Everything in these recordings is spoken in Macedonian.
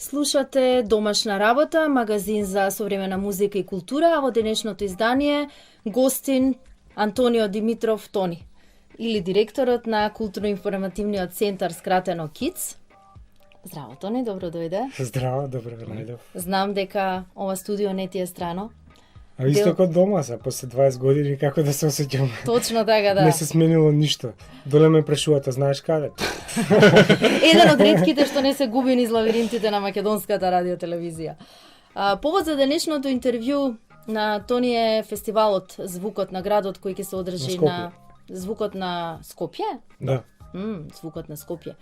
Слушате Домашна работа, магазин за современа музика и култура, а во денешното издание гостин Антонио Димитров Тони, или директорот на културно-информативниот центар, скратено КИЦ. Здраво, Тони, добро дојде. Здраво, добро ве најдов. Знам дека ова студио не ти е страно. А исто како дома се, после 20 години како да се осеќам. Точно така, да. Не се сменило ништо. Доле ме прашуваат, а знаеш каде? Еден од ретките што не се губи низ лавиринтите на македонската радиотелевизија. Повод за денешното интервју на Тони е фестивалот Звукот на градот кој ќе се одржи на Звукот на Скопје? Да. Звукот на Скопје.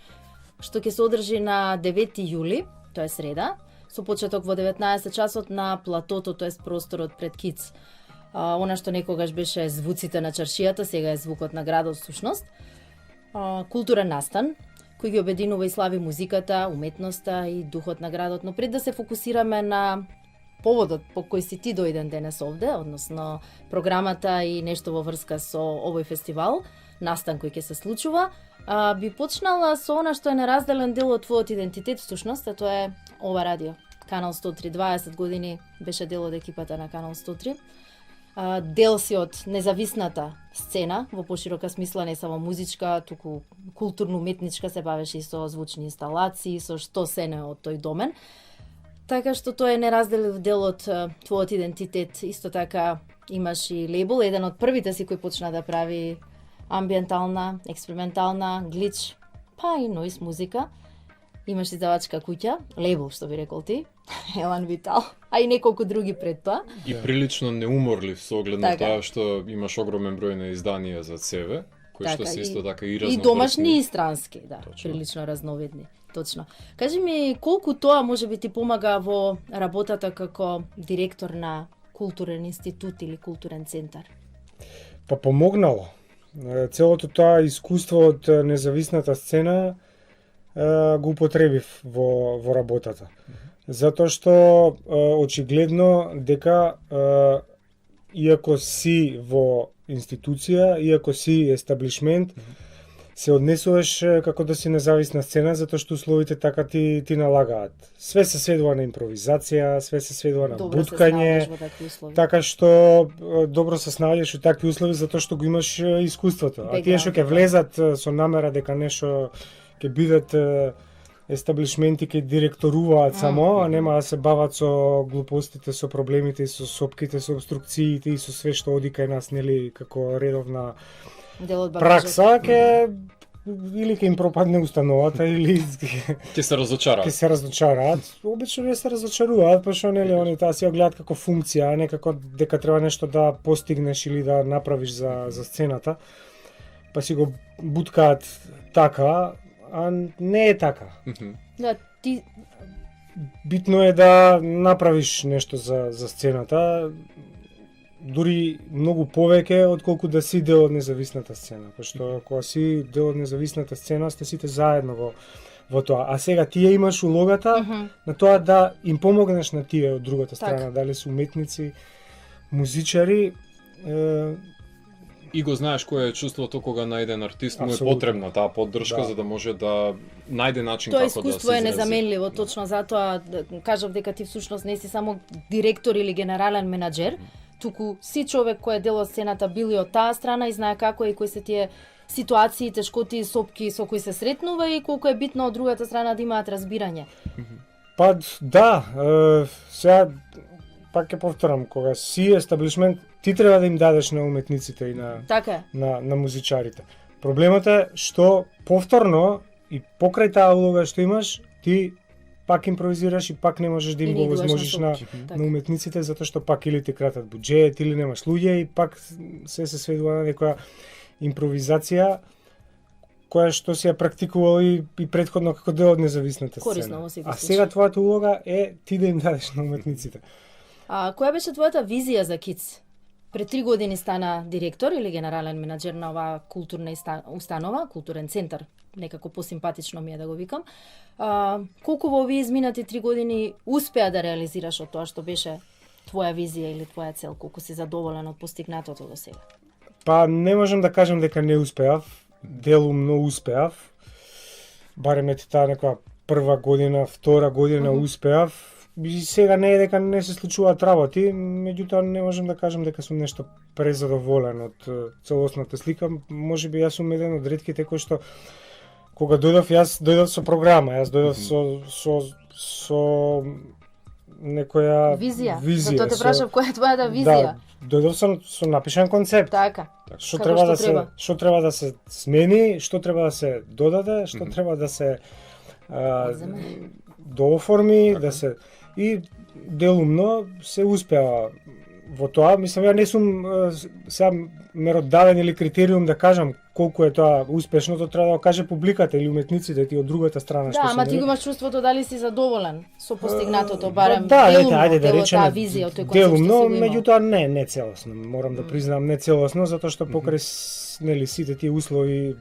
Што ќе се одржи на 9 јули, тоа е среда, со почеток во 19 часот на платото, тоа е просторот пред КИЦ. Она што некогаш беше звуците на чаршијата, сега е Звукот на градот всушност. Културен настан кој ги обединува и слави музиката, уметноста и духот на градот, но пред да се фокусираме на поводот по кој си ти дојден денес овде, односно програмата и нешто во врска со овој фестивал, настан кој ќе се случува, би почнала со она што е неразделен дел од твојот идентитет всушност, а тоа е ова радио. Канал 103, 20 години беше дел од екипата на Канал 103. Дел си од независната сцена, во поширока смисла, не само музичка, туку културно-уметничка, се бавеше и со звучни инсталации, со што се не од тој домен. Така што тоа е неразделен дел од твојот идентитет. Исто така имаш и лейбл, еден од првите си кој почна да прави амбиентална, експериментална, глич, па и нойз музика. Имаш издавачка куќа, лейбл што би рекол ти, Елан Витал, а и неколку други пред тоа. И прилично неуморлив со оглед на тоа што имаш огромен број на изданија за себе, кои што се исто така и разновидни. И домашни и странски, да, Точно. прилично разновидни. Точно. Кажи ми, колку тоа може би ти помага во работата како директор на културен институт или културен центар? Па помогнало. Целото тоа искуство од независната сцена го употребив во работата. Затоа што очигледно дека иако си во институција, иако си естаблишмент, се однесуваш како да си независна сцена, затоа што условите така ти налагаат. Све се сведува на импровизација, све се сведува на буткање, така што добро се снаоѓаш во такви услови затоа што го имаш искуството. А тие што ќе влезат со намера дека нешто ќе бидат естаблишменти, ќе директоруваат само, а нема да се бават со глупостите, со проблемите, со сопките, со обструкциите и со све што оди кај нас, нели, како редовна пракса, или ќе им пропадне установата, или ќе се разочараат. Ќе се разочараат. Обично не се разочаруваат, пошто нели они таа си ја гледаат како функција, а не како дека треба нешто да постигнеш или да направиш за сцената. Па си го буткаат така, а не е така. Да, ти Битно е да направиш нешто за сцената, дури многу повеќе отколку да си дел од независната сцена, пошто кога си дел од независната сцена сте сите заедно во тоа. А сега тие имаш улогата на тоа да им помогнеш на тие од другата страна, дали се уметници, музичари, И го знаеш кое е чувството кога на еден артист му е потребна таа поддршка за да може да најде начин тоа како да се изрази. Тоа искуство е незаменливо, точно затоа кажав дека ти всушност не си само директор или генерален менаџер, туку си човек кој е дел од сцената, бил и од таа страна и знае како е и кои се тие ситуации, тешкоти и сопки со кои се сретнува и колку е битно од другата страна да имаат разбирање. Па да, сега пак ќе повторам, кога си естаблишмент, ти треба да им дадеш на уметниците и на музичарите. Проблемот е што повторно и покрај таа улога што имаш, ти пак импровизираш и пак не можеш да им го возможиш на уметниците, затоа што пак или ти кратат буџет, или немаш луѓе и пак се сведува на некоја импровизација која што си ја практикувал и претходно како дел од независната сцена. А сега твојата улога е ти да им дадеш на уметниците. Која беше твојата визија за КИЦ? Пред 3 години стана директор или генерален менаџер на оваа културна установа, културен центар, некако посимпатично ми е да го викам. Колку во овие изминати 3 години успеа да реализираш од тоа што беше твоја визија или твоја цел, колку си задоволен од постигнатото до сега? Па не можам да кажам дека не успеав, делумно успеав. Барем е таа некоја прва година, втора година успеав, и сега не е дека не се случуваат работи, меѓутоа не можам да кажам дека сум нешто презадоволен од целосната слика. Можеби јас сум еден од ретките кои што кога јас дојдов со програма, јас дојдов со некоја визија. Затоа те прашав која е твојата Да, визија. дојдов со напишан концепт. Така. Што треба да се смени, што треба да се додаде, што треба да се дооформи, да се и делумно се успеа во тоа. Мислам, ја не сум сега меродавен или критериум да кажам колку е тоа успешно, тоа треба да го каже публиката или уметниците ти од другата страна. Да, ама ти го имаш чувството дали си задоволен со постигнатото, барем делумно, ајде да речеме, таа визија, тој концепт делумно, меѓутоа не целосно. Морам да признам не целосно, затоа што покрај нели сите тие услови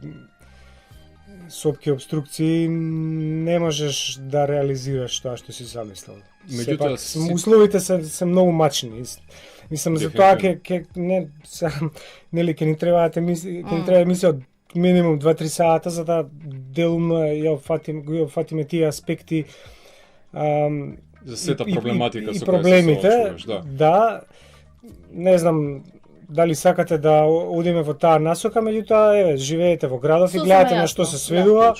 сопки обструкции не можеш да реализираш тоа што си замислил. Меѓутоа условите се многу мачни. Мислам за тоа ќе не нели ќе ни треба емисија од минимум 2-3 сата за да делумно ја фатиме тие аспекти за сета проблематика со проблемите. Да, не знам дали сакате да одиме во таа насока, меѓутоа живеете во градов и гледате на што се сведува.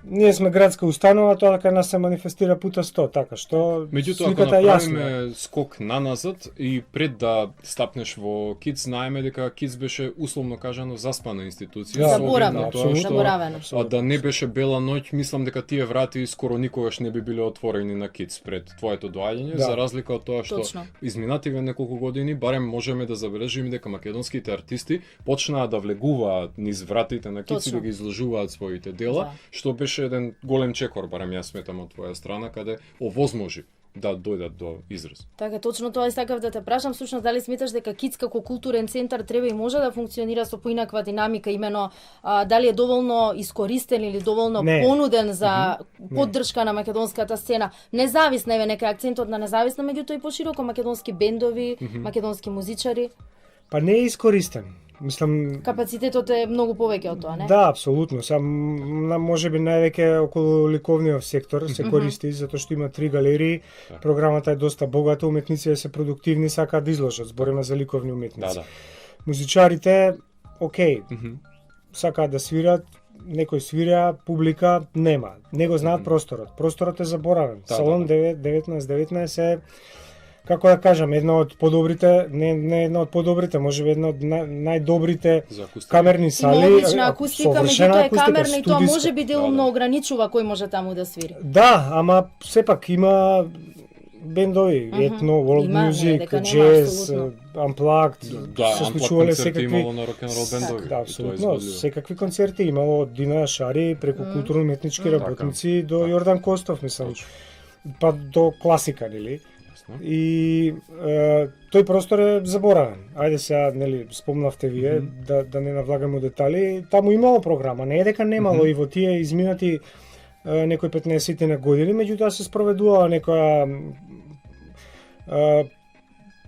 Ние сме градска установа, тоа кај нас се манифестира пута 100, така што меѓутоа ако направиме скок наназад и пред да стапнеш во КИЦ, знаеме дека КИЦ беше условно кажано заспана институција, заборавено. Да не беше бела ноќ, мислам дека тие врати скоро никогаш не би биле отворени на КИЦ пред твоето доаѓање, за разлика од тоа што изминативе неколку години барем можеме да забележиме дека македонските артисти почнаа да влегуваат низ вратите на КИЦ и да ги изложуваат своите дела, што беше еден голем чекор, барем јас сметам од твоја страна, каде овозможи да дојдат до израз. Така, точно тоа сакав да те прашам, всушност дали сметаш дека КИЦ како културен центар треба и може да функционира со поинаква динамика, имено дали е доволно искористен или доволно понуден за поддршка на македонската сцена, независна, еве нека акцентот на независна, меѓутоа и пошироко македонски бендови, македонски музичари. Па не е искористен. Мислам, капацитетот е многу повеќе од тоа, не? Да, апсолутно. Сега можеби највеќе околу ликовниот сектор се користи затоа што има 3 галерии, програмата е доста богата, уметниците се продуктивни, сакаат да изложат, збориме за ликовни уметници. Музичарите, окей, сакаат да свират, некој свира, публика нема. Не го знаат просторот. Просторот е заборавен. Салон 1919 е, како да кажам, една од подобрите, не една од подобрите, можеби една од најдобрите камерни сали. Има одлична акустика, меѓутоа е камерна и тоа можеби делумно ограничува кој може таму да свири. Да, ама сепак има бендови, етно, world music, jazz, unplugged, се случувале секакви имало на рок-н-рол бендови. Да, апсолутно, секакви концерти имало од Дина Шари преку културно-уметнички работници до Јордан Костов, мислам, па до класика, нели? И тој простор е заборавен. Ајде сега, нели, спомнавте вие, да не навлагаме детали, таму имало програма, не е дека немало и во тие изминати некои 15 на години, меѓутоа се спроведувала некоја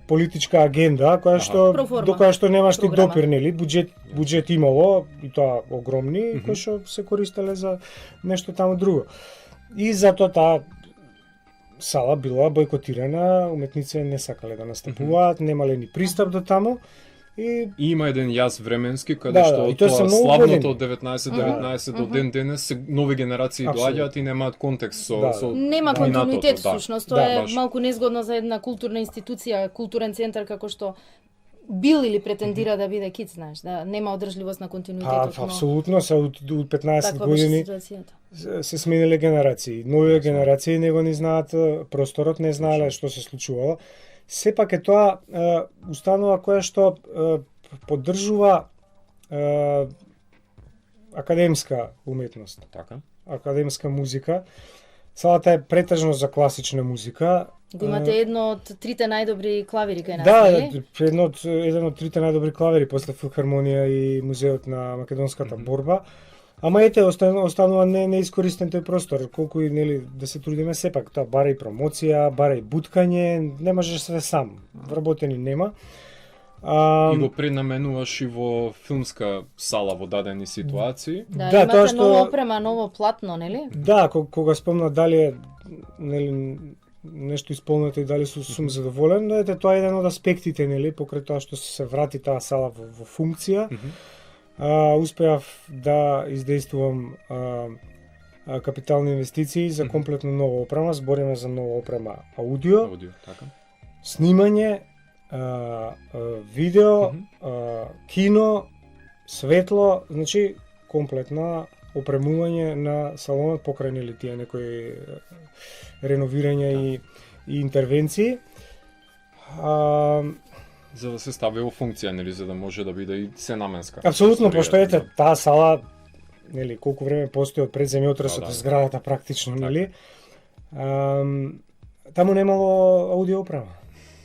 политичка агенда која што до која што немаш ти допир, нели, буџет имало и тоа огромни, кои што се користеле за нешто таму друго. И затоа таа сала била бойкотирана, уметници не сакале да настапуваат, немале ни пристап до таму. И има еден јас временски каде што од тоа славното од 1919 до ден денес нови генерации доаѓаат и немаат контекст со нема континуитет всушност, тоа е малку незгодно за една културна институција, културен центар како што бил или претендира да биде КИЦ, знаеш, да нема одржливост на континуитетот. Апсолутно, се од 15 години се смениле генерации. Нови генерации него не знаат просторот, не знаеле што се случувало. Сепак е тоа установа која што поддржува академска уметност. Така. Академска музика. Салата е претежно за класична музика. Го имате едно од трите најдобри клавири кај нас, нели? Да, еден од трите најдобри клавири после Филхармонија и Музеот на македонската борба. Ама ете, останува неискористен тој простор, колку и нели да се трудиме сепак, тоа бара и промоција, бара и буткање, не можеш све сам, вработени нема. И го пренаменуваш и во филмска сала во дадени ситуации. Да, Да, имате тоа што- нова опрема, ново платно, нели? Да, кога спомна дали е нели нешто исполнето и дали сум задоволен, но ете тоа е еден од аспектите, нели, покрај тоа што се врати таа сала во функција. Успеав да издействувам капитални инвестиции за комплетно нова опрема, збориме за нова опрема аудио, Така. снимање, видео, кино, светло, значи комплетна опремување на салонот покрај нели тие некои реновирања и интервенции. За да се стави во функција, нели, за да може да биде и сенаменска. Апсолутно, пошто ете Да. таа сала нели колку време постои од пред земјотресот Да. зградата практично, Така. нели? Таму немало аудио опрема.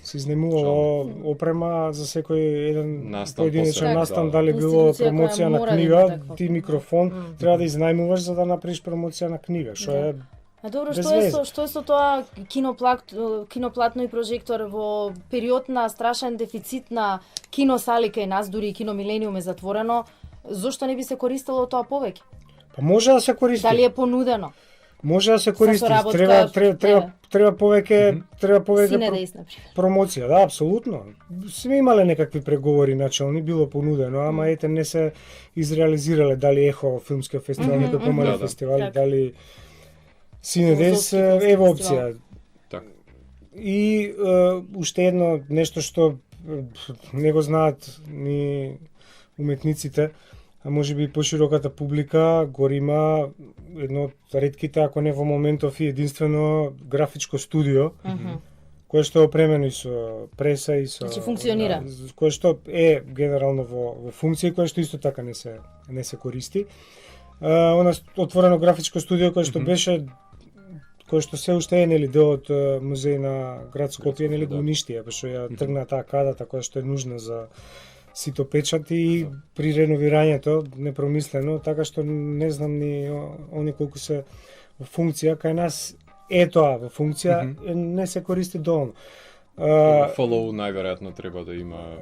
Се изнемувало опрема за секој еден Настан поединечен посебно, настан, да. дали било Институција која промоција на мора да има книга, таква ти опрема. микрофон треба да изнајмуваш за да направиш промоција на книга, што Да. е А добро, без што е вeze. со тоа киноплатно и прожектор во период на страшен дефицит на киносали кај нас, дури и кино Милениум е затворено, зошто не би се користело тоа повеќе? па може да се користи. Дали е понудено? Може да се користи, соработка, треба повеќе Сине да например. промоција, да, апсолутно. Сме имале некакви преговори начални, било понудено, ама ете не се изреализирале, дали Ехо филмскиот фестивал, некои помали Да, да. фестивали, Така. дали Синедес, Филмски ево фестивал. опција. Така. И уште едно нешто што не го знаат ни уметниците, а може би и пошироката публика, гори има едно од ретките, ако не во моментов и единствено графичко студио, кое што е опремено и со преса и со Значи, функционира. Да, кое што е генерално во функција и кое што исто така не се користи. Она отворено графичко студио кое што беше кој што се уште е нели дел од музеј на град Скопје, нели го да. уништија, пошто ја тргна таа кадата која што е нужна за сито печати и при реновирањето непромислено, така што не знам ни они колку се во функција кај нас е тоа во функција не се користи доволно. Follow најверојатно треба да има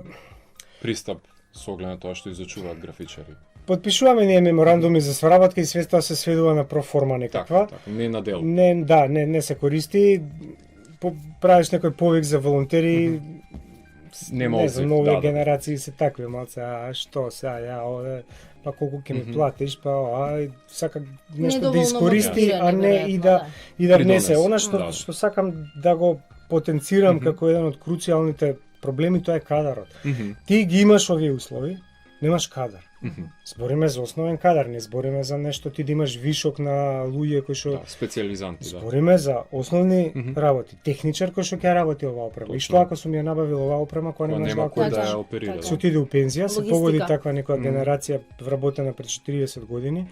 пристап со оглед на тоа што изучуваат графичари. Подпишуваме ние меморандуми за соработка и све тоа се сведува на проформа некаква. Така, не на дел. Не се користи. Правиш некој повик за волонтери. Нема Не знам, одзив, нови да. генерации се такви малце, а што сега ја оде, па колку ќе ми платиш, па сака нешто да Недоволно искористи, мотивирани, а не и да веројатно, внесе. Придонес, Она да. што сакам да го потенцирам како еден од круцијалните проблеми, тоа е кадарот. Ти ги имаш овие услови, немаш кадар. Збориме за основен кадар, не збориме за нешто ти да имаш вишок на луѓе кои што Да, специјализанти, да. збориме за основни работи. Техничар кој што ќе работи оваа опрема. И што ако сум ја набавил оваа опрема која Која немаш нема вака кој да Така, ја оперира. така. се Да. отиде у пензија, се Логистика. погоди таква некоја генерација вработена пред 40 години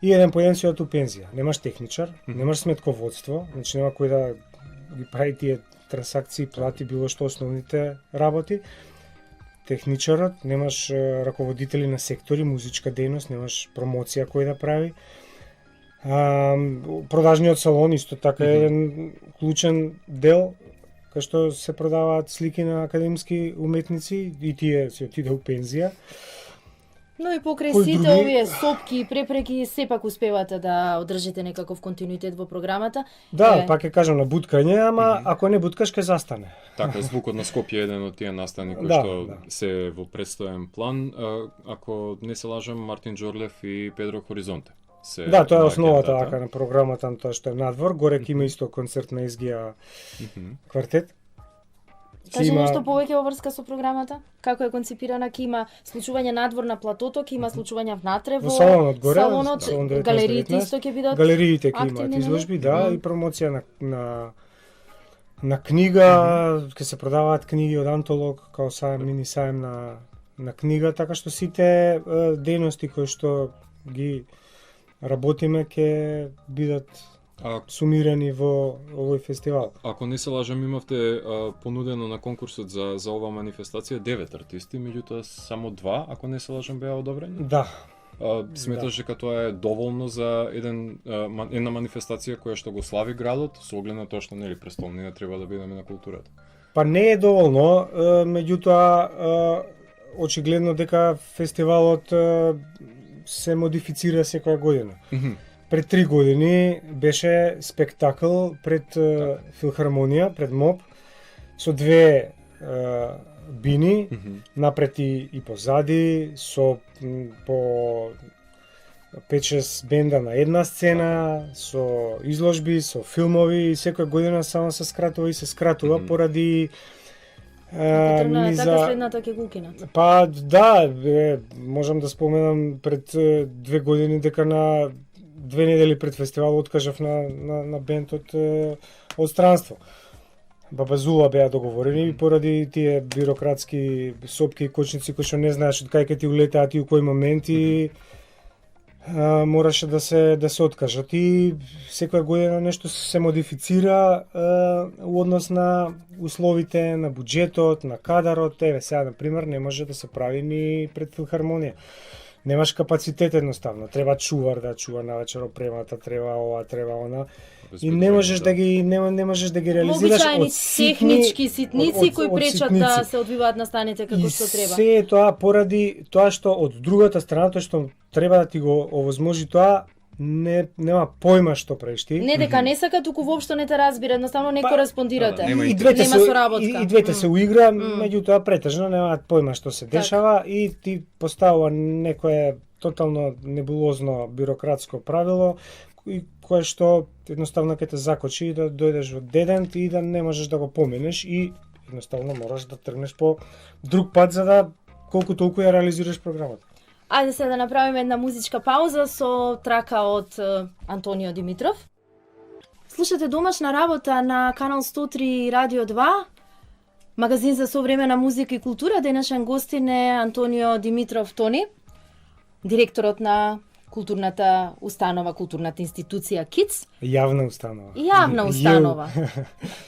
и еден по еден си од у пензија. Немаш техничар, немаш сметководство, значи нема кој да ги прави тие трансакции, плати било што основните работи. Техничарот, немаш раководители на сектори, музичка дејност, немаш промоција кој да прави. Продажниот салон исто така е еден клучен дел кај што се продаваат слики на академски уметници и тие се отиде у пензија. Но и покрај Кој сите други? овие сопки и препреки, сепак успевате да одржите некаков континуитет во програмата. Да, Е, пак ќе кажам на буткање, ама ако не буткаш ќе застане. Така, звукот на Скопје е еден од тие настани кои Да, што да. се во предстоен план. Ако не се лажам, Мартин Џорлев и Педро Хоризонте. Да, тоа е на основата агендата. така на програмата на тоа што е надвор. Горе ќе има исто концерт на SGA квартет. Ќе Кажи има- нешто повеќе во врска со програмата? Како е концепирана? Ќе има случување надвор на платото, ќе има случувања внатре Во салонот горе, салонот, салон 19-19, галериите исто ќе бидат Галериите ќе активни, имаат нели? изложби, да, и промоција на книга, ќе се продаваат книги од антолог, као саем, мини саем на книга, така што сите дејности кои што ги работиме ќе бидат А сумирани во овој фестивал. ако не се лажам, имавте понудено на конкурсът за оваа манифестација 9 артисти, меѓутоа само 2, ако не се лажам, беа одобрени. Да, Сметаш дека тоа е доволно за една манифестација која што го слави градот, со оглед на тоа што нели престолнина треба да бидеме на културата. Па не е доволно, меѓутоа очигледно дека фестивалот се модифицира секоја година. Пред 3 години беше спектакл пред филхармонија, пред МОП, со 2 бини, напред и позади, со по 5-6 бенда на една сцена, со изложби, со филмови, и секоја година само се скратува и се скратува поради така следната ќе го укинат. Па да, можам да споменам пред 2 години дека на 2 недели пред фестивалот откажав на бенд од странство. Бабазула беа договорени поради тие бирократски сопки и кочници кои што не знаеш од кај ќе ти улетаат и у кој момент, и мораше да се откажат, и секоја година нешто се модифицира во однос на условите, на буџетот, на кадарот. Еве сега на пример не може да се прави ни пред филхармонија. Немаш капацитет едноставно. Треба чувар да чува навечер опремата, треба ова, треба она. И не можеш да ги реализираш од технички ситници кои пречат да се одвиваат настаните како што треба. Се е тоа поради тоа што од другата страна, тоа што треба да ти го овозможи тоа, нема појма што правиш ти. Не дека не сака, туку воопшто не те разбира, едноставно не кореспондирате. И двете се уигра, меѓутоа претежно немаат појма што се дешава, и ти поставува некое тотално небулозно бирократско правило кое што едноставно ќе те закочи и да дојдеш во дедент и да не можеш да го поменеш, и едноставно мораш да тргнеш по друг пат за да колку толку ја реализираш програмата. Ајде се да направиме една музичка пауза со трака од Антонио Димитров. Слушате домашна работа на Канал 103 Радио 2, магазин за современа музика и култура. Денешен гостин е Антонио Димитров Тони, директорот на културната установа, културната институција КИЦ. Јавна установа. Јавна установа.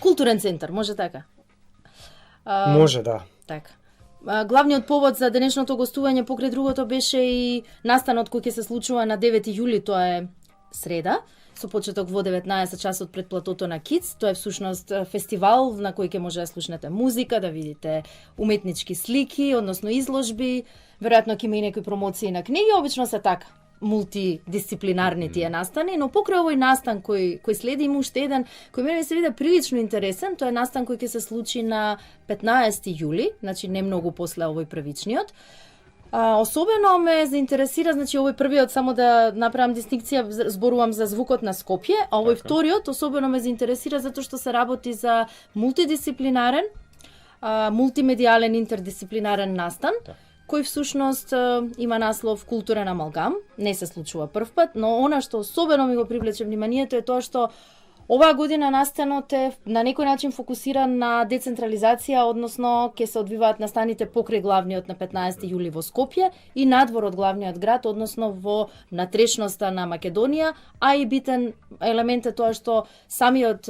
Културен центар, може така? Може, да. Така. Главниот повод за денешното гостување покрај другото беше и настанот кој ќе се случува на 9 јули, тоа е среда, со почеток во 19 часот пред платото на КИЦ. Тоа е всушност фестивал на кој ќе може да слушнете музика, да видите уметнички слики, односно изложби, веројатно ќе има и некои промоции на книги, обично се така мултидисциплинарни тие настани, но покрај овој настан кој следи има уште еден кој мене ми се вида прилично интересен. Тоа е настан кој ќе се случи на 15 јули, значи не многу после овој првичниот. Особено ме заинтересира, значи овој првиот, само да направам дистинкција, зборувам за звукот на Скопје, а овој вториот особено ме заинтересира затоа што се работи за мултидисциплинарен, мултимедијален интердисциплинарен настан, кој всушност има наслов Културен амалгам. Не се случува прв пат, но она што особено ми го привлече вниманието е тоа што оваа година настанот е на некој начин фокусиран на децентрализација, односно ќе се одвиваат настаните покрај главниот на 15 јули во Скопје и надвор од главниот град, односно во внатрешноста на Македонија, а и битен елемент е тоа што самиот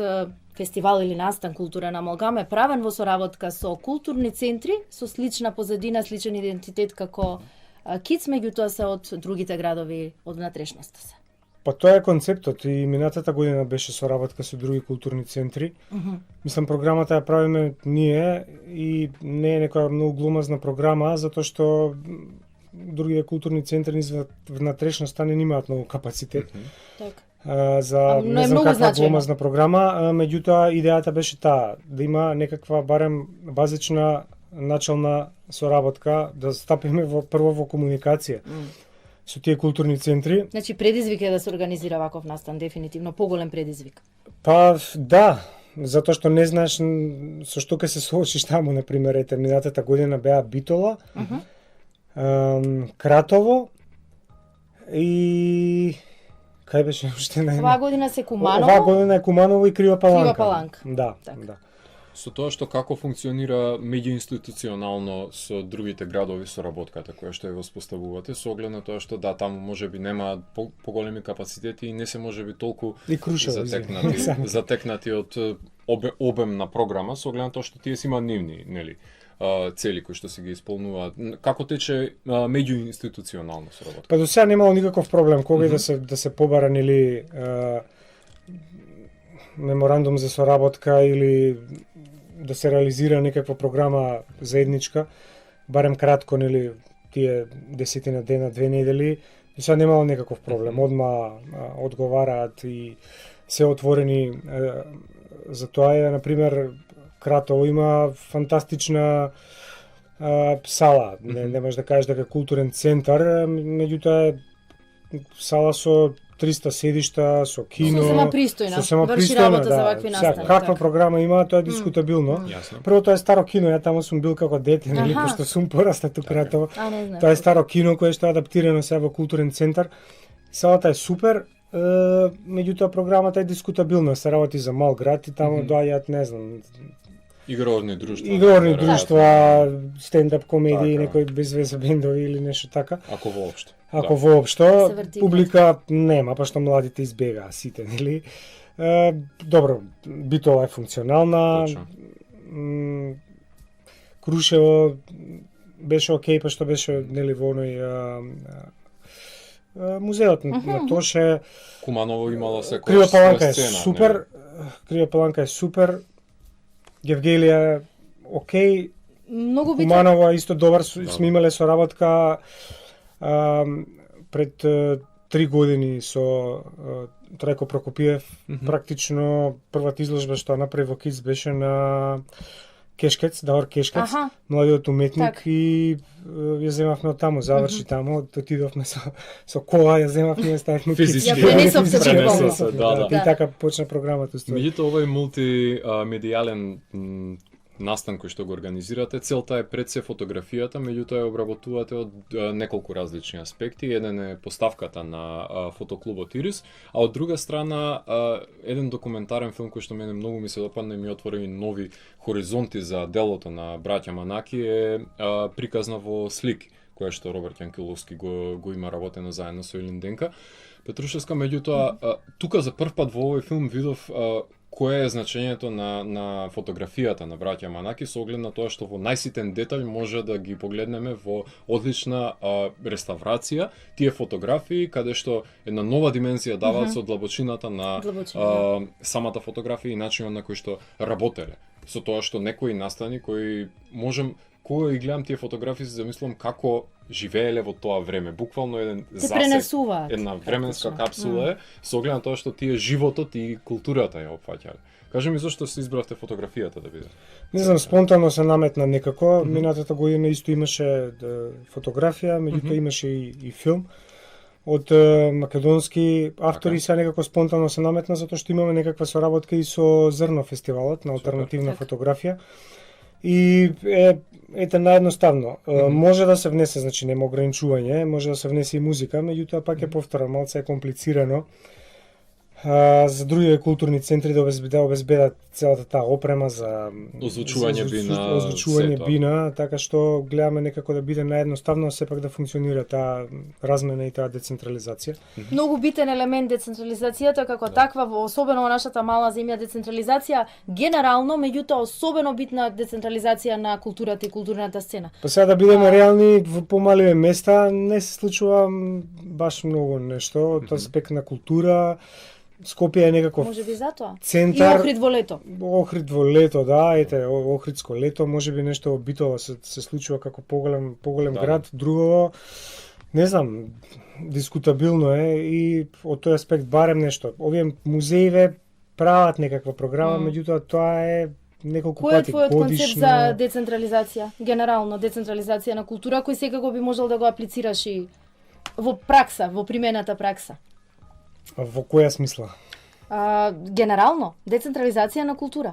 фестивал или настан Културен амалгам е правен во соработка со културни центри со слична позадина, сличен идентитет како КИЦ, меѓутоа се од другите градови од внатрешноста се. Па тоа е концептот, и минатата година беше соработка со други културни центри. Мислам, програмата ја правиме ние и не е некоја многу гломазна програма, затоа што другите културни центри низ внатрешноста не имаат многу капацитет. Така. За не знам каква гломазна програма, меѓутоа идејата беше таа, да има некаква барем базична начална соработка, да стапиме прво во комуникација со тие културни центри. Значи предизвик е да се организира ваков настан, дефинитивно поголем предизвик. Па да, затоа што не знаеш со што ќе се соочиш таму, на пример, минатата година беа Битола, Кратово и кај беше уште најме? Оваа година се Куманово. Оваа година е Куманово и Крива Паланка. Крива Паланка. Да, так. Да. Со тоа што како функционира меѓуинституционално со другите градови соработката која што ја воспоставувате, со оглед на тоа што да, таму можеби нема поголеми капацитети и не се можеби толку затекнати од обем на програма, со оглед на тоа што тие си има нивни, нели, цели кои што си ги исполнуваат. Како тече меѓуинституционално соработка? Па до сега немало никаков проблем кога да се побара или меморандум за соработка или да се реализира некаква програма заедничка, барем кратко, нели, тие 10 дена, 2 недели, и сега немало некаков проблем. Одма одговараат и се отворени за тоа е, например, Кратово има фантастична сала. Не можеш да кажеш дека е културен центар, меѓутоа е сала со 300 седишта, со кино. Сосема пристојна. Врши работа за вакви настани. Каква програма има, тоа е дискутабилно. Прво, тоа е старо кино, ја таму сум бил како дете, нели, пошто сум пораснат у Кратово. Тоа е старо кино кое што е адаптирано сега во културен центар. Салата е супер, меѓутоа програмата е дискутабилна, се работи за мал град и таму доаѓаат, не знам, игрорни друштва, стендап комедии, некои безвезе бендови или нешто така. Ако воопшто, публика нема, пошто младите избегаа сите, нели? Добро, Битола е функционална. Крушево беше окей, пошто беше, нели, во оној музеот на Тоше. Куманово имало секоја Крива Паланка е сцена, супер. Крива Паланка е супер. Гевгелија окей. Многу битен. Куманово исто добар, сме имале соработка пред 3 години со Трајко Прокопиев. Практично првата изложба што направи во КИЦ беше на Кешкец, Давор Кешкец, младиот уметник, так. И ја земавме од таму, заврши таму, отидовме со кола, ја земавме и ставивме физички. Ја пренесовте, и така почна програмата. Меѓутоа, овој мултимедијален настан кој што го организирате, целта е пред се фотографијата, меѓутоа ја обработувате од неколку различни аспекти. Еден е поставката на фотоклубот Ирис, а од друга страна еден документарен филм кој што мене многу ми се допадна и ми отвори нови хоризонти за делото на браќа Манаки е приказна во слики, која што Роберт Јанкиловски го има работено заедно со Илин Денка Петрушевска. Меѓутоа, тука за прв пат во овој филм видов кое е значењето на фотографијата на браќа Манаки со оглед на тоа што во најситен детаљ може да ги погледнеме во одлична реставрација тие фотографии, каде што една нова димензија даваат со длабочината на самата фотографија и начинот на кој што работеле. Со тоа што некои настани кои можем, кога ги гледам тие фотографии, се замислам како живееле во тоа време. Буквално еден засек, една временска капсула е, со оглед на тоа што тие животот и културата ја опфаќале. Кажи ми зошто се избравте фотографијата да биде? Не знам, спонтано се наметна некако. Минатата година исто имаше фотографија, меѓутоа имаше и филм од македонски автори, сега некако спонтано се наметна затоа што имаме некаква соработка и со Зрно фестивалот на алтернативна фотографија. И ете наедноставно. Може да се внесе, значи нема ограничување, може да се внесе и музика, меѓутоа пак е повторам, малце е комплицирано. За други културни центри да обезбедат целата таа опрема за озвучување бина, така што гледаме некако да биде наедноставно, сепак да функционира таа размена и таа децентрализација. Многу битен елемент децентрализацијата како таква, особено во нашата мала земја, децентрализација генерално, меѓутоа особено битна децентрализација на културата и културната сцена. Па сега да бидеме реални, во помали места не се случува баш многу нешто од аспект на култура. Скопје е некаков можеби затоа. Центар. И Охрид во лето. Охрид во лето, да, ете, Охридско лето, можеби нешто во Битола се случува како поголем град, друго не знам, дискутабилно е и од тој аспект барем нешто. Овие музеиве прават некаква програма, меѓутоа тоа е неколку пати годишно. Кој е твојот концепт за децентрализација? Генерално децентрализација на култура кој секако би можел да го аплицираш и во пракса, во примената пракса? Во која смисла? Генерално, децентрализација на култура.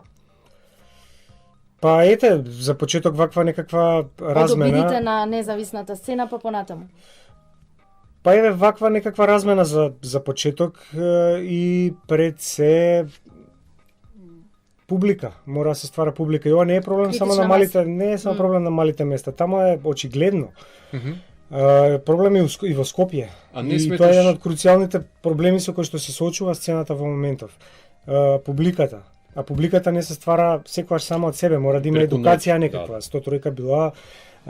Па ете, за почеток ваква некаква размена. Од обидите на независната сцена, па понатаму. Па еве ваква некаква размена за почеток и пред се публика. Мора да се ствара публика. И ова не е проблем само на малите, не е само проблем на малите места. Таму е очигледно. Проблем е и во Скопје. И тоа е еден од круцијалните проблеми со кои што се соочува сцената во моментов. Публиката. а публиката не се ствара секогаш само од себе, мора да има Преку едукација ноќ, некаква. 103 била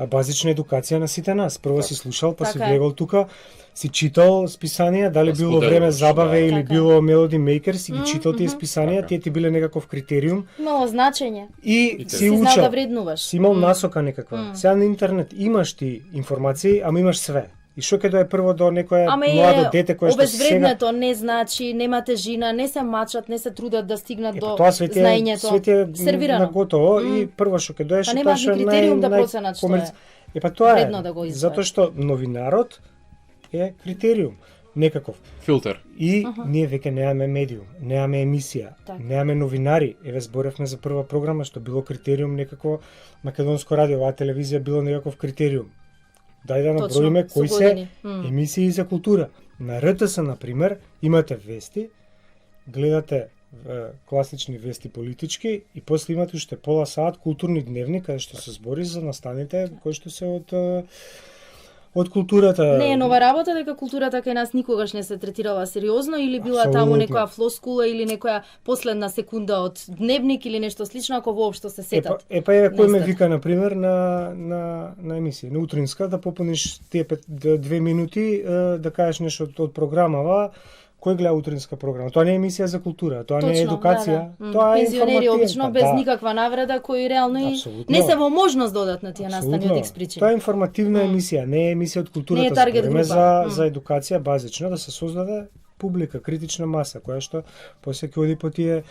базична едукација на сите нас. Прво си слушал, па си Така е. влегол тука, си читал списанија, дали Па било споделуваш, време забаве да. или Така е. било Melody Maker, си ги читал тие списанија, Така. тие ти биле некаков критериум Имало значење. и Си си Си знал учел. да вреднуваш. Си имал насока некаква. Сега на интернет имаш ти информации, ама имаш све. И што ќе дое прво до некое Ама младо дете кое што сега обезвреднето не значи, нема тежина, не се мачат, не се трудат да стигнат до тоа све знаењето. е сервирано. на готово и прво што ќе доеш Па е нема тоа што ни е критериум да проценат што е. Па тоа е. Вредно да го извади. Затоа што новинарот е критериум некаков. Филтер. И ние веќе немаме медиум, немаме емисија, Така. немаме новинари. Еве зборевме за прва програма што било критериум некако македонско радио, оваа телевизија било некаков критериум. Дај да Точно, наброиме кои со се години. емисии за култура. На РТС, например, имате вести, гледате класични вести политички и после имате уште пола саат културни дневни каде што се збори за настаните кои што се од културата. Не е нова работа дека културата кај нас никогаш не се третирала сериозно или била таму Апсолутно. некоја флоскула или некоја последна секунда од дневник или нешто слично ако воопшто се сетат. Еве кој ме Наистина. вика например на емисија, на утринска да попуниш тие 2 минути да кажеш нешто од програмава. Кој гледа утринска програма? Тоа не е емисија за култура, тоа не е едукација, тоа е пензионери информативна. обично без никаква навреда кои реално и Апсолутно. не се во можност да одат на тие настани од Апсолутно. X причини. Тоа е информативна емисија, не е емисија од културата. Не е таргет Збориме група. за едукација базична, да се создаде публика, критична маса, која што после ќе оди по тие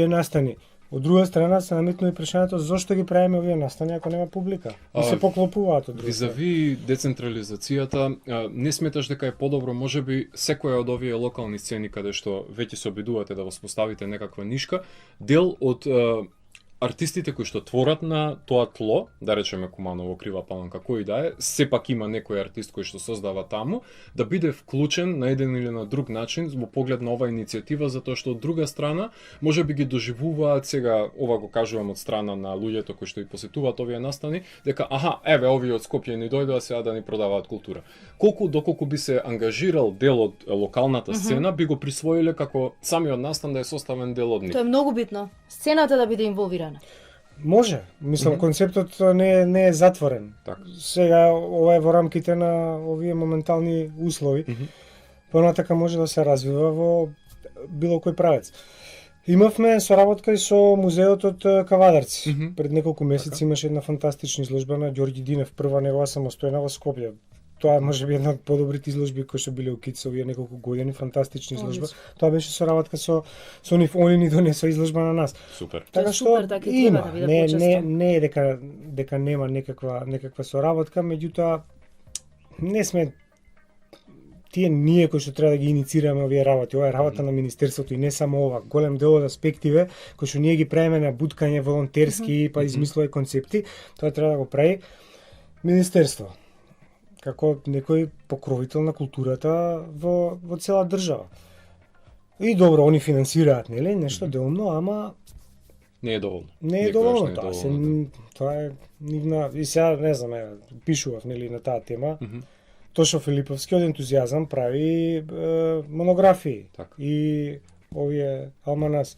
настани. Од друга страна се наметнува и прашањето зошто ги правиме овие настани ако нема публика? И се поклопуваат од друга страна. Визави децентрализацијата, не сметаш дека е подобро можеби секоја од овие локални сцени каде што веќе се обидувате да воспоставите некаква нишка, дел од артистите кои што творат на тоа тло, да речеме Куманово, Крива Паланка, кој да е, сепак има некој артист кој што создава таму, да биде вклучен на еден или на друг начин во поглед на оваа иницијатива, затоа што од друга страна можеби ги доживуваат сега, ова го кажувам од страна на луѓето кои што и посетуваат овие настани, дека еве овие од Скопје ни дојдоа сега да ни продаваат култура. Доколку би се ангажирал дел од локалната сцена, би го присвоиле како самиот настан да е составен дел од нив. Тоа е многу битно. Сцената да биде инволвирана. Може, мислам концептот не е затворен. Така. Сега ова е во рамките на овие моментални услови. Понатака може да се развива во било кој правец. Имавме соработка и со музеот од Кавадарци. Пред неколку месеци имаше една фантастична изложба на Ѓорѓи Динев, прва негова самостојна во Скопје. Тоа може би една од подобрите изложби кои што биле у КИЦ овие неколку години, фантастична изложба. Тоа беше соработка со нив, они ни донесоа изложба на нас. Супер. Така Тоа е што супер, така и има, треба да биде почесто. не е дека нема некаква соработка, меѓутоа не сме ние кои што треба да ги иницираме овие работи. Ова е работа на министерството и не само ова. Голем дел од аспективе кои што ние ги правиме на буткање волонтерски, па измислувај концепти, тоа треба да го прави министерство како некој покровител на културата во цела држава. И добро, они финансираат, нели, нешто делумно, ама не е доволно. не е доволно тоа. Тоа е нивна, и сега не знам, пишував нели на таа тема. Тошо Филиповски од ентузијазам прави монографии и овие алманас.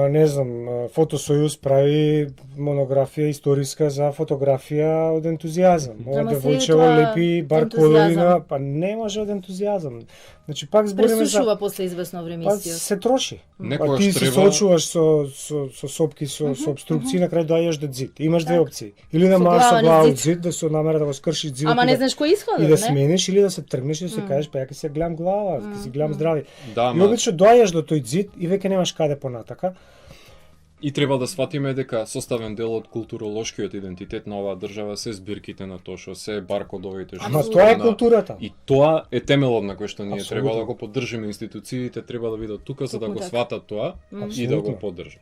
Не знам, Фотосојуз прави монографија историска за фотографија од ентузијазам. Ова девојчево лепи баркодови на, па не може од ентузијазам. Значи пак збориме за пресушува после извесно време па истиот. се троши. Некогаш Ти се треба соочуваш со сопки, со обструкции, на крај доаѓаш до зид. Имаш две опции. Или да мараш со глава од зид, да се намера да го скршиш зидот. Ама не знаеш кој исходот, и не? да смениш или да се тргнеш и да се кажеш па ја ќе се гледам глава, ќе се гледам здрави. Да, И обично доаѓаш до тој зид и веќе немаш каде понатака. И треба да сватиме дека составен дел од културолошкиот идентитет на оваа држава се збирките на Тошо, се баркодовите. Ама тоа е културата. И тоа е темелот на кој што ние Апсолутно. треба да го поддржиме, институциите треба да бидат тука за да го сватат тоа и да го поддржат.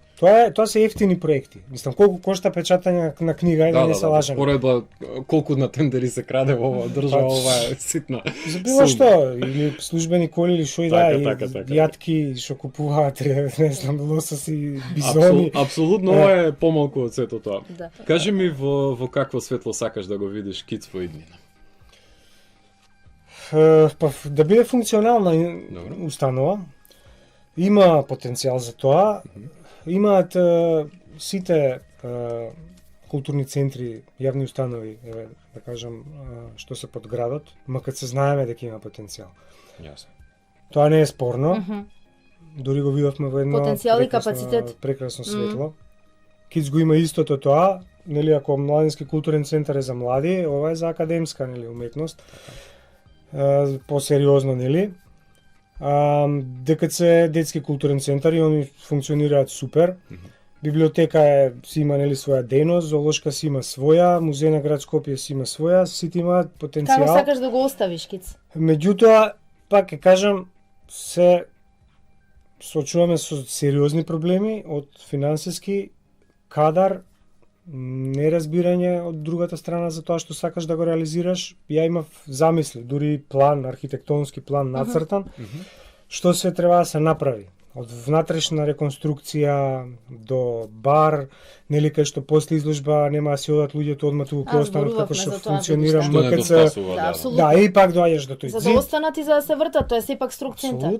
Тоа се ефтини проекти. Мислам колку кошта печатање на книга, ајде да не се лажеме. Споредба колку на тендери се краде во оваа држава, ова е ситна. За било што, или службени коли или шо и да, Така. јатки што купуваат, не знам, лососи, бизони. Апсолутно ова е помалку од сето тоа. Да. Кажи ми во какво светло сакаш да го видиш КИЦ во иднина? Па да биде функционална Добро. установа. Има потенцијал за тоа. Имаат сите културни центри, јавни установи, да кажам, што се под градот, макар се знаеме дека има потенцијал. Јасно. Тоа не е спорно. Дури го видовме во едно потенцијал и капацитет. Прекрасно светло. КИЦ го има истото тоа, нели, ако младински културен центар е за млади, ова е за академска, нели, уметност. По-сериозно, нели? ДКЦ детски културен центар и они функционираат супер. Библиотека си има, нели, своја дејност, зоолошка си има своја, музеј на град Скопје си има своја, сите имаат потенцијал. Како сакаш да го оставиш, КИЦ? Меѓутоа, пак ќе кажам, се соочуваме со сериозни проблеми од финансиски, кадар, неразбирање од другата страна за тоа што сакаш да го реализираш. Ја имав замисли, дури план, архитектонски план нацртан, што се треба да се направи. Од внатрешна реконструкција до бар, нели, кај што после изложба нема да си одат луѓето одма туку ќе останат како што функционира МКЦ. Да, и пак доаѓаш до тој зид. За да останат и за да се вртат, тоа е сепак струк центар.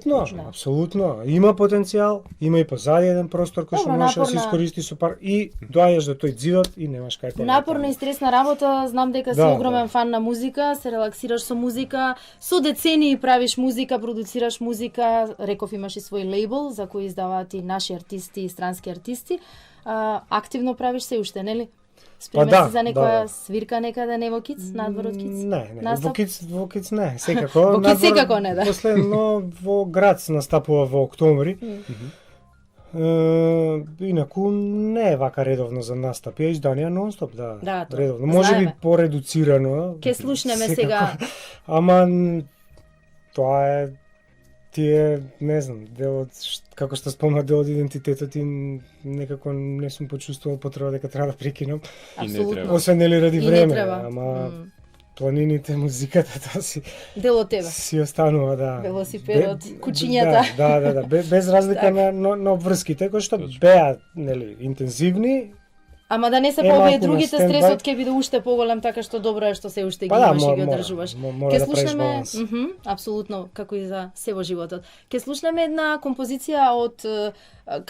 Апсолутно. Има потенцијал, има и позади еден простор кој што може да се искористи со пар и доаѓаш до тој зидот и немаш кај повеќе. Напорна и стресна работа, знам дека си огромен фан на музика, се релаксираш со музика, со децении правиш музика, продуцираш музика, реков имаш и свој лейбл за кој издаваат и наши артисти и странски артисти. Активно правиш се уште, нели? Спремен си за некоја свирка некаде, не во КИЦ, надвор од КИЦ? Не, во КИЦ не, секако. Во КИЦ секако не, да. Последно во град се настапува во октомври. Инаку не е вака редовно за настапи, а изданија нон-стоп, да, редовно. Може би поредуцирано. Ке слушнеме сега. Ама тоа е тие, не знам, дел од, како што спомна, дел од идентитетот и некако не сум почувствувал потреба дека треба да прекинам. Апсолутно. Освен нели ради време, ама планините, музиката, тоа си дел од тебе. Си останува, да. Велосипедот, кучињата. Да. Без разлика на обврските кои што беа, нели, интензивни. Ама да не се побие другите, стресот ќе биде уште поголем, така што добро е што се уште ги имаш и ги одржуваш. Ќе слушнеме, апсолутно, како и за се во животот. Ќе слушнеме една композиција од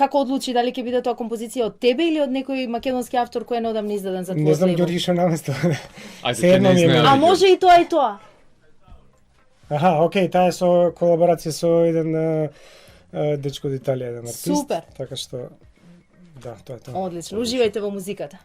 како одлучи дали ќе биде тоа композиција од тебе или од некој македонски автор кој е неодамна издаден за твојот лейбл. Не знам Ѓорѓи што наместо. А може и тоа и тоа. Окей, таа е со колаборација со еден дечко од Италија, еден артист. Супер. Така што да, тоа е тоа. Одлично. Уживајте во музиката.